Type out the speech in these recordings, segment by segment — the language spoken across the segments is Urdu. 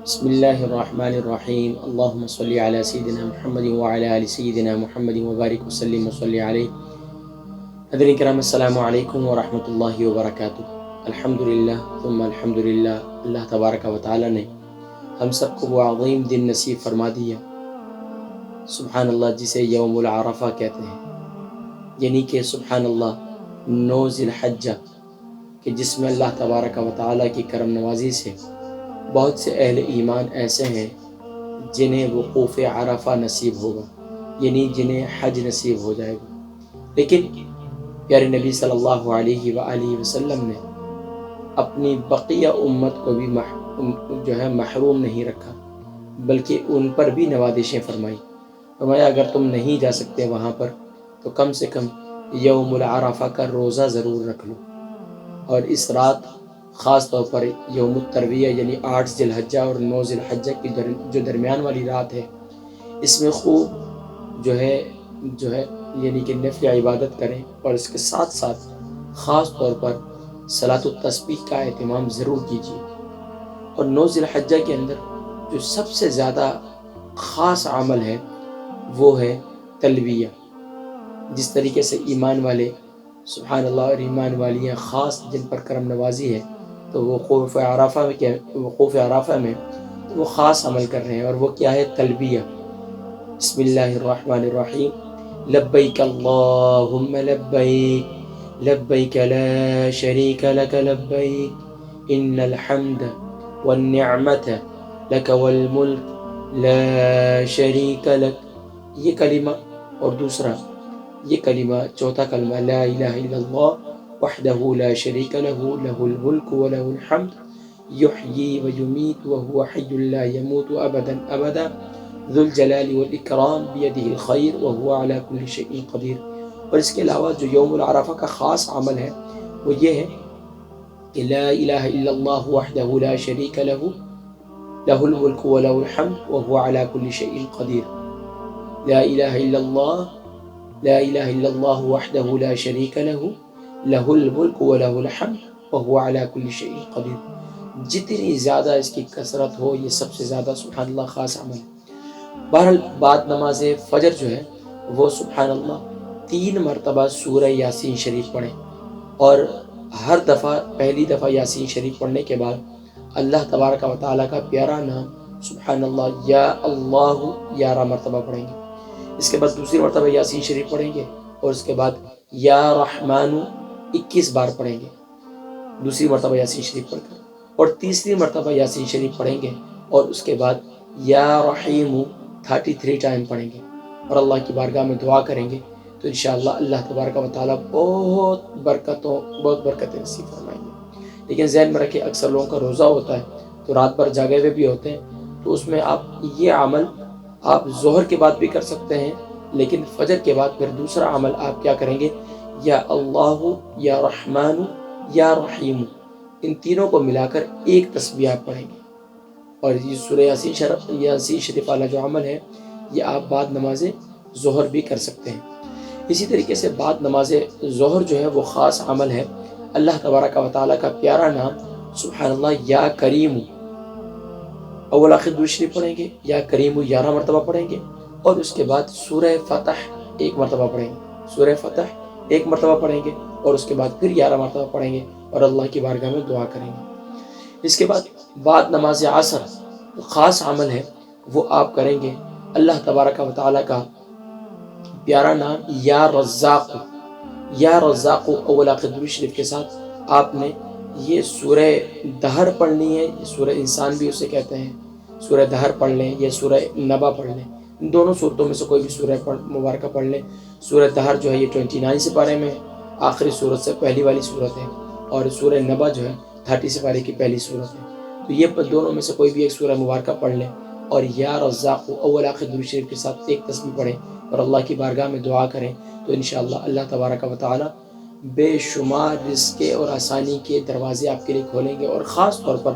بسم اللہ الرحمن الرحیم اللہم صلی علی سیدنا محمد وعلی آل سیدنا محمد وبارک وسلم وصلی علیہ۔ حضرین کرام السلام علیکم ورحمۃ اللہ وبرکاتہ۔ الحمدللہ ثم الحمدللہ، اللہ تبارک و تعالی نے ہم سب کو وہ عظیم دن نصیب فرما دیا، سبحان اللہ، جسے یوم العرفہ کہتے ہیں، یعنی کہ سبحان اللہ 9 ذی الحجہ، کہ جس میں اللہ تبارک و تعالی کی کرم نوازی سے بہت سے اہل ایمان ایسے ہیں جنہیں وقوف عرفہ نصیب ہوگا، یعنی جنہیں حج نصیب ہو جائے گا۔ لیکن پیارے نبی صلی اللہ علیہ وآلہ وسلم نے اپنی بقیہ امت کو بھی محروم نہیں رکھا، بلکہ ان پر بھی نوازشیں فرمایا اگر تم نہیں جا سکتے وہاں پر تو کم سے کم یوم العرفہ کا روزہ ضرور رکھ لو، اور اس رات خاص طور پر یوم الترویہ یعنی 8 ذی الحجہ اور 9 ذی الحجہ کی جو درمیان والی رات ہے، اس میں خوب جو ہے یعنی کہ نفل عبادت کریں، اور اس کے ساتھ ساتھ خاص طور پر صلاۃ التسبیح کا اہتمام ضرور کیجیے۔ اور 9 ذی الحجہ کے اندر جو سب سے زیادہ خاص عمل ہے وہ ہے تلبیہ۔ جس طریقے سے ایمان والے سبحان اللہ اور ایمان والیاں خاص جن پر کرم نوازی ہے، تو وقوف عرفہ میں وہ خاص عمل کر رہے ہیں، اور وہ کیا ہے؟ تلبیہ۔ بسم اللہ الرحمن الرحیم، لبیک اللہم لبیک لبیک لا شریک لک لبیک ان الحمد والنعمت لک والملک لا شریک لک، یہ کلمہ، اور دوسرا یہ کلمہ، چوتھا کلمہ لا الہ الا اللہ وحدہ لا شریک لہ لہ الملک ولہ الحمد یحیی ویمیت وہو حی لا یموت ابدا ابدا ذو الجلال والاکرام بیدہ الخیر وہو علی کل شیء قدیر۔ اور اس کے علاوہ جو یوم العرفہ کا خاص عمل ہے وہ یہ ہے کہ لا الہ الا اللہ وحدہ لا شریک لہ لہ الملک ولہ الحمد وہو علی کل شیء قدیر۔ لا الہ الا اللہ، لا الہ الا اللہ وحدہ لا شریک لہ لہ الملک ولہ الحمد وہو علی کل شیء قدیر۔ جتنی زیادہ اس کی کثرت ہو، یہ سب سے زیادہ سبحان اللہ خاص عمل ہے۔ بہرحال بعد نماز فجر جو ہے وہ سبحان اللہ 3 مرتبہ سورہ یاسین شریف پڑھیں، اور ہر دفعہ پہلی دفعہ یاسین شریف پڑھنے کے بعد اللہ تبارک و تعالیٰ کا پیارا نام سبحان اللہ یا اللہ 11 مرتبہ پڑھیں گے۔ اس کے بعد دوسری مرتبہ یاسین شریف پڑھیں گے، اور اس کے بعد یا رحمان 21 بار پڑھیں گے دوسری مرتبہ یاسین شریف پڑھ کر، اور تیسری مرتبہ یاسین شریف پڑھیں گے، اور اس کے بعد یا رحیم 33 ٹائم پڑھیں گے، اور اللہ کی بارگاہ میں دعا کریں گے، تو انشاءاللہ اللہ تبارک و تعالیٰ بہت برکتیں نصیب فرمائیں گے۔ لیکن ذہن میں رکھیں، اکثر لوگوں کا روزہ ہوتا ہے تو رات بھر جاگے ہوئے بھی ہوتے ہیں، تو اس میں آپ یہ عمل آپ ظہر کے بعد بھی کر سکتے ہیں، لیکن فجر کے بعد پھر دوسرا عمل آپ کیا کریں گے؟ یا اللہ یا رحمان یا رحیم، ان تینوں کو ملا کر ایک تسبیح آپ پڑھیں گے، اور یہ سورہ یاسین شریف والا جو عمل ہے یہ آپ بعد نماز ظہر بھی کر سکتے ہیں۔ اسی طریقے سے بعد نماز ظہر جو ہے وہ خاص عمل ہے، اللہ تبارک و تعالیٰ کا پیارا نام سبحان اللہ یا کریم، اول آخر درود شریف پڑھیں گے، یا کریم 11 مرتبہ پڑھیں گے، اور اس کے بعد سورہ فتح 1 مرتبہ پڑھیں گے، سورہ فتح 1 مرتبہ پڑھیں گے، اور اس کے بعد پھر 11 مرتبہ پڑھیں گے، اور اللہ کی بارگاہ میں دعا کریں گے۔ اس کے بعد نماز عصر خاص عمل ہے، وہ آپ کریں گے اللہ تبارک و تعالیٰ کا پیارا نام یا رزاق، یا رزاق اول آخر درود شریف کے ساتھ آپ نے یہ سورہ دہر پڑھنی ہے، یہ سورہ انسان بھی اسے کہتے ہیں، سورہ دہر پڑھ لیں یا سورہ نبا پڑھ لیں، ان دونوں صورتوں میں سے کوئی بھی سورہ مبارکہ پڑھ لیں۔ سورہ دہر جو ہے یہ 29 سپارے میں آخری صورت سے پہلی والی صورت ہے، اور سورہ نبا جو ہے 30 سپارے کی پہلی صورت ہے، تو یہ دونوں میں سے کوئی بھی ایک سورہ مبارکہ پڑھ لیں، اور یا رزاق اول آخر درود شریف کے ساتھ ایک تسبیح پڑھیں، اور اللہ کی بارگاہ میں دعا کریں، تو انشاءاللہ اللہ تبارک و تعالی بے شمار رزق اور آسانی کے دروازے آپ کے لیے کھولیں گے۔ اور خاص طور پر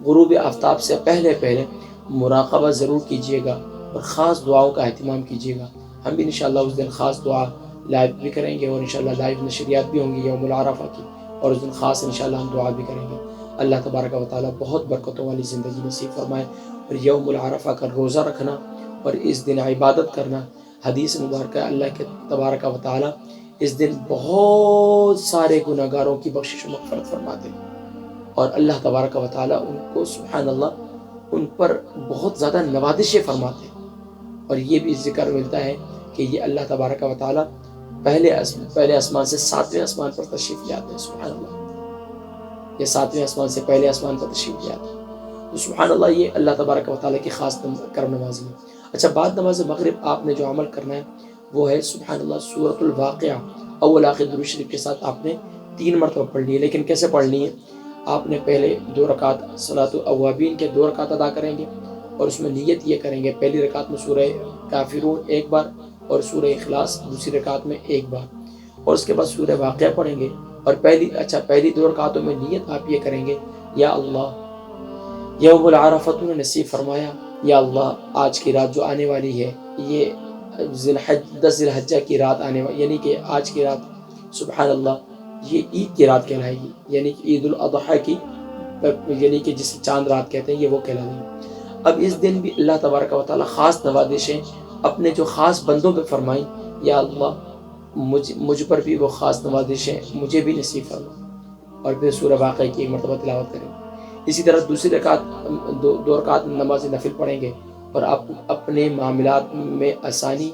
غروب آفتاب سے پہلے مراقبہ ضرور کیجیے گا، اور خاص دعاؤں کا اہتمام کیجیے گا۔ ہم بھی انشاءاللہ اس دن خاص دعا لائیو بھی کریں گے، اور انشاءاللہ لائیو نشریات بھی ہوں گی یوم العرفہ کی، اور اس دن خاص انشاءاللہ ہم دعا بھی کریں گے۔ اللہ تبارک و تعالیٰ بہت برکتوں والی زندگی نصیب فرمائے۔ اور یوم العرفہ کا روزہ رکھنا اور اس دن عبادت کرنا، حدیث مبارکہ اللہ کے تبارک و تعالیٰ اس دن بہت سارے گناہ گاروں کی بخشش و مغفرت فرماتے ہیں، اور اللہ تبارک و تعالیٰ ان کو سبحان اللہ ان پر بہت زیادہ نوازشیں فرماتے ہیں۔ اور یہ بھی ذکر ملتا ہے کہ یہ اللہ تبارک و تعالیٰ پہلے آسمان سے 7ویں آسمان پر تشریف لے آتے ہیں، سبحان اللہ، یہ 7ویں آسمان سے پہلے آسمان پر تشریف لے آتے ہیں۔ تو سبحان اللہ یہ اللہ تبارک و تعالیٰ کی خاص کرم نوازی ہے۔ اچھا، بعد نماز مغرب آپ نے جو عمل کرنا ہے وہ ہے سبحان اللہ سورۃ الواقعہ اول آخر درود شریف کے ساتھ آپ نے 3 مرتبہ پڑھنی ہے۔ لیکن کیسے پڑھنی ہے؟ آپ نے پہلے 2 رکعت صلاۃ الاوابین کے 2 رکعت ادا کریں گے، اور اس میں نیت یہ کریں گے، پہلی رکعت میں سورہ کافرون 1 بار اور سورہ اخلاص دوسری رکعت میں 1 بار، اور اس کے بعد سورہ واقعہ پڑھیں گے۔ اور پہلی 2 رکعتوں میں نیت آپ یہ کریں گے، یا اللہ یوم العرفہ تو نے نصیب فرمایا، یا اللہ آج کی رات جو آنے والی ہے یہ 10 ذی الحجہ کی رات آنے والی، یعنی کہ آج کی رات سبحان اللہ یہ عید کی رات کہلائے گی، یعنی کہ عید الاضحیٰ کی، یعنی کہ جسے چاند رات کہتے ہیں، یہ وہ کہلائے گی۔ اب اس دن بھی اللہ تبارک و تعالیٰ خاص نوازشیں اپنے جو خاص بندوں پہ فرمائیں، یا اللہ مجھ پر بھی وہ خاص نوازشیں مجھے بھی نصیب فرما، اور پھر سورہ واقعہ کی 1 مرتبہ تلاوت کریں۔ اسی طرح دوسری رکعت 2 رکعت نماز نفل پڑھیں گے، اور آپ اپنے معاملات میں آسانی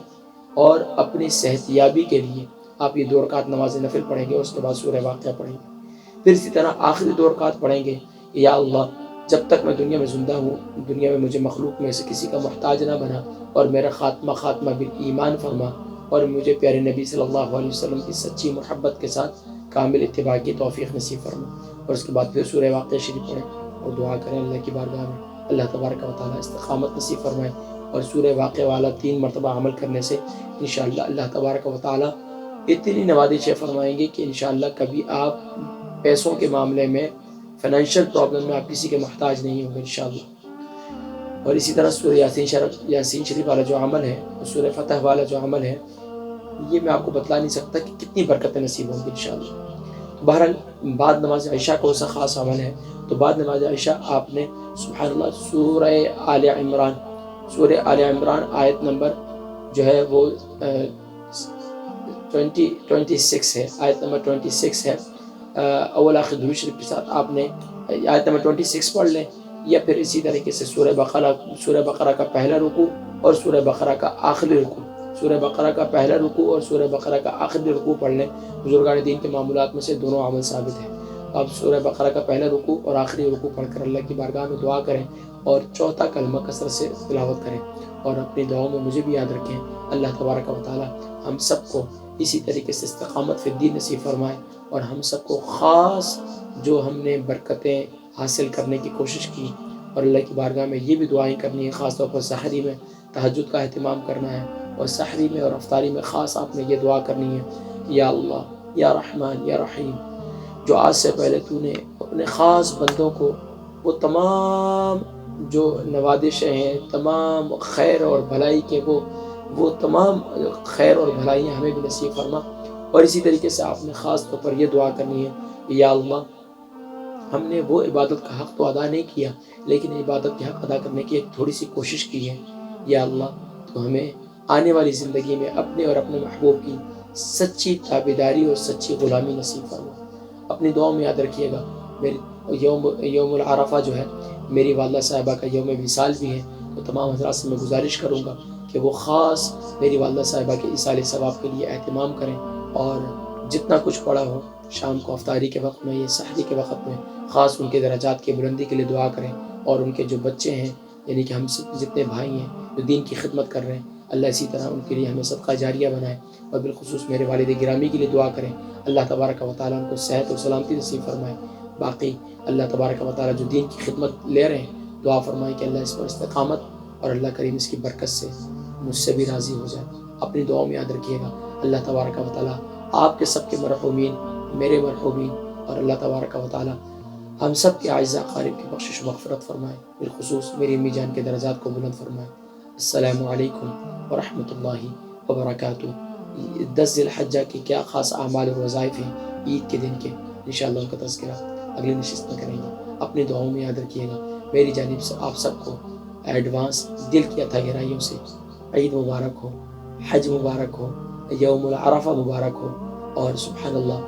اور اپنی صحت یابی کے لیے آپ یہ 2 رکعت نماز نفل پڑھیں گے، اور اس کے بعد سورہ واقعہ پڑھیں گے۔ پھر اسی طرح آخری 2 رکعت پڑھیں گے، یا اللہ جب تک میں دنیا میں زندہ ہوں، دنیا میں مجھے مخلوق میں سے کسی کا محتاج نہ بنا، اور میرا خاتمہ بالایمان فرما، اور مجھے پیارے نبی صلی اللہ علیہ وسلم کی سچی محبت کے ساتھ کامل اتباع کی توفیق نصیب فرما۔ اور اس کے بعد پھر سورہ واقعہ شریف پڑھیں اور دعا کریں اللہ کی بارگاہ میں، اللہ تبارک و تعالیٰ استقامت نصیب فرمائے، اور سورہ واقعہ والا 3 مرتبہ عمل کرنے سے انشاءاللہ اللہ تبارک و تعالیٰ اتنی نوازشیں فرمائیں گے کہ انشاءاللہ کبھی آپ پیسوں کے معاملے میں، فائنینشیل پرابلم میں آپ کسی کے محتاج نہیں ہوں گے انشاءاللہ۔ اور اسی طرح سورہ یاسین شریف والا جو عمل ہے، سورہ فتح والا جو عمل ہے، یہ میں آپ کو بتلا نہیں سکتا کہ کتنی برکتیں نصیب ہوں گی انشاءاللہ۔ بہرحال بعد نماز عشاء کو ایسا خاص عمل ہے، تو بعد نماز عشاء آپ نے سبحان اللہ سورہ آل عمران آیت نمبر جو ہے وہ 26 ہے، آیت نمبر 26 ہے، اول آخر درود شریف کے ساتھ آپ نے آیت نمبر 26 پڑھ لیں، یا پھر اسی طریقے سے سورہ بقرہ کا پہلا رکوع اور سورہ بقرہ کا آخری رکوع، سورہ بقرہ کا پہلا رکوع اور سورہ بقرہ کا آخری رکوع پڑھ لیں۔ بزرگان دین کے معمولات میں سے دونوں عمل ثابت ہیں۔ آپ سورہ بقرہ کا پہلا رکوع اور آخری رکوع پڑھ کر اللہ کی بارگاہ میں دعا کریں، اور چوتھا کلمہ کثرت سے تلاوت کریں، اور اپنی دعاؤں میں مجھے بھی یاد رکھیں۔ اللہ تبارک و تعالیٰ ہم سب کو اسی طریقے سے استقامت فی الدین نصیب فرمائے، اور ہم سب کو خاص جو ہم نے برکتیں حاصل کرنے کی کوشش کی، اور اللہ کی بارگاہ میں یہ بھی دعائیں کرنی ہے، خاص طور پر سحری میں تہجد کا اہتمام کرنا ہے، اور سحری میں اور افطاری میں خاص آپ نے یہ دعا کرنی ہے، یا اللہ یا رحمان یا رحیم، جو آج سے پہلے تو نے اپنے خاص بندوں کو وہ تمام جو نوازشیں ہیں، تمام خیر اور بھلائی کے وہ تمام خیر اور بھلائیاں ہمیں بھی نصیب فرما۔ اور اسی طریقے سے آپ نے خاص طور پر یہ دعا کرنی ہے، یا اللہ ہم نے وہ عبادت کا حق تو ادا نہیں کیا، لیکن عبادت کے حق ادا کرنے کی ایک تھوڑی سی کوشش کی ہے، یا اللہ تو ہمیں آنے والی زندگی میں اپنے اور اپنے محبوب کی سچی تابعداری اور سچی غلامی نصیب فرما۔ اپنی دعاؤں میں یاد رکھیے گا، میری یوم العرفہ جو ہے میری والدہ صاحبہ کا یوم وصال بھی ہے، تو تمام حضرات سے میں گزارش کروں گا کہ وہ خاص میری والدہ صاحبہ کے ایصال ثواب کے لیے اہتمام کریں، اور جتنا کچھ پڑا ہو شام کو افطاری کے وقت میں یا سحری کے وقت میں خاص ان کے درجات کی بلندی کے لیے دعا کریں، اور ان کے جو بچے ہیں، یعنی کہ ہم سب جتنے بھائی ہیں جو دین کی خدمت کر رہے ہیں، اللہ اسی طرح ان کے لیے ہمیں صدقہ جاریہ بنائے، اور بالخصوص میرے والد گرامی کے لیے دعا کریں، اللہ تبارک و تعالیٰ ان کو صحت اور سلامتی نصیب فرمائے۔ باقی اللہ تبارک و تعالیٰ جو دین کی خدمت لے رہے ہیں، دعا فرمائے کہ اللہ اس پر استقامت، اور اللہ کریم اس کی برکت سے مجھ سے بھی راضی ہو جائے۔ اپنی دعاؤں میں یاد رکھیے گا، اللہ تبارک و تعالیٰ آپ کے سب کے مرحومین، میرے مرحومین، اور اللہ تبارک و تعالیٰ ہم سب کے اعزاء اقارب کی بخشش و مغفرت فرمائے، بالخصوص میری امی جان کے درجات کو بلند فرمائے۔ السلام علیکم ورحمۃ اللہ وبرکاتہ۔ 10 ذی الحجہ کے کیا خاص اعمال و وظائف ہیں عید کے دن کے، انشاءاللہ ان کا تذکرہ اگلی نشست میں کریں گے. اپنی دعاؤں میں یاد رکھیے گا. میری جانب سے آپ سب کو ایڈوانس دل کی عطا گہرائیوں سے عید مبارک ہو، حج مبارک ہو، یوم العرفہ مبارک ہو. اور سبحان اللہ،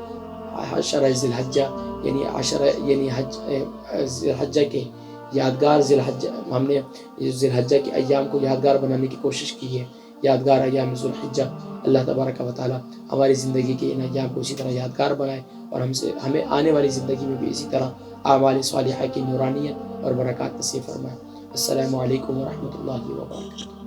عشرہ ذی الحجہ یعنی ذی الحجہ کے یادگار ہم نے ذی الحجہ کے ایام کو یادگار بنانے کی کوشش کی ہے. یادگار ایام ذی الحجہ. اللہ تبارک و تعالی ہماری زندگی کے ان ایام کو اسی طرح یادگار بنائے، اور ہمیں آنے والی زندگی میں بھی اسی طرح اعمال صالحہ کی نورانیت اور برکات نصیب فرمائے. السلام علیکم ورحمۃ اللہ وبرکاتہ.